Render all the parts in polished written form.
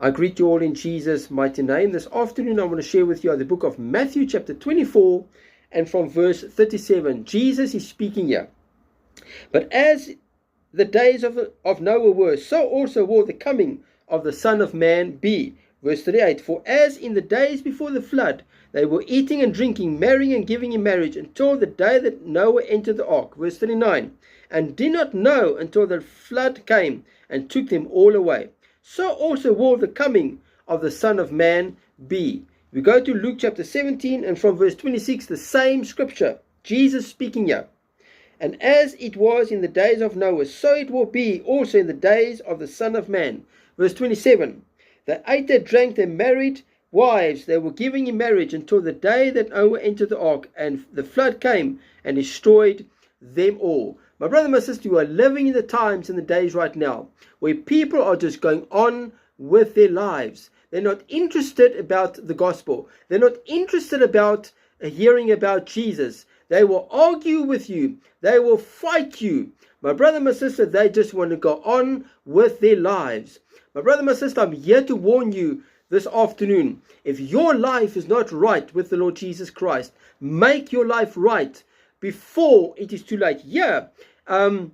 I greet you all in Jesus' mighty name. This afternoon I want to share with you the book of Matthew chapter 24 and from verse 37. Jesus is speaking here. But as the days of Noah were, so also will the coming of the Son of Man be. Verse 38. For as in the days before the flood, they were eating and drinking, marrying and giving in marriage, until the day that Noah entered the ark. Verse 39. And did not know until the flood came and took them all away. So also will the coming of the Son of Man be. We go to Luke chapter 17 and from verse 26, the same scripture. Jesus speaking here. And as it was in the days of Noah, so it will be also in the days of the Son of Man. Verse 27. They ate, they drank, they married wives, they were giving in marriage until the day that Noah entered the ark, and the flood came and destroyed them all. My brother, my sister, you are living in the times and the days right now where people are just going on with their lives. They're not interested about the gospel. They're not interested about hearing about Jesus. They will argue with you. They will fight you. My brother, my sister, they just want to go on with their lives. My brother, my sister, I'm here to warn you this afternoon. If your life is not right with the Lord Jesus Christ, make your life right before it is too late. Yeah, in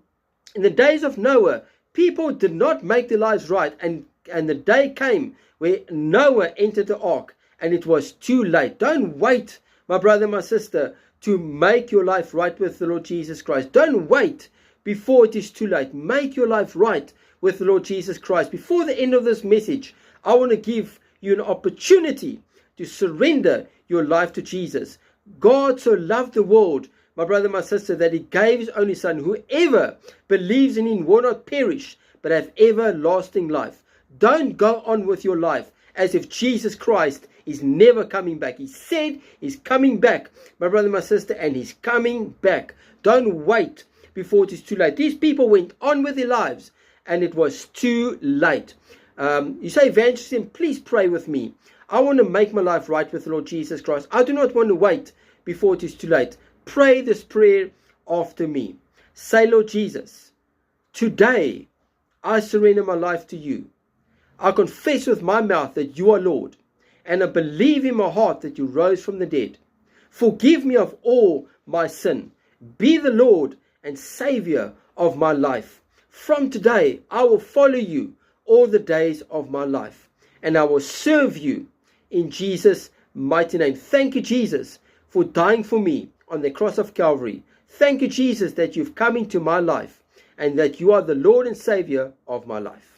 the days of Noah, people did not make their lives right, and the day came where Noah entered the ark, and it was too late. Don't wait, my brother, my sister, to make your life right with the Lord Jesus Christ. Don't wait before it is too late. Make your life right with the Lord Jesus Christ. Before the end of this message, I want to give you an opportunity to surrender your life to Jesus. God so loved the world, my brother, my sister, that he gave his only son. Whoever believes in him will not perish, but have everlasting life. Don't go on with your life as if Jesus Christ is never coming back. He said he's coming back, my brother, my sister, and he's coming back. Don't wait before it is too late. These people went on with their lives, and it was too late. You say, Evangelist, please pray with me. I want to make my life right with the Lord Jesus Christ. I do not want to wait before it is too late. Pray this prayer after me. Say, Lord Jesus, today I surrender my life to you. I confess with my mouth that you are Lord, and I believe in my heart that you rose from the dead. Forgive me of all my sin. Be the Lord and Savior of my life. From today, I will follow you all the days of my life, and I will serve you in Jesus' mighty name. Thank you, Jesus, for dying for me on the cross of Calvary. Thank you, Jesus, that you've come into my life and that you are the Lord and Savior of my life.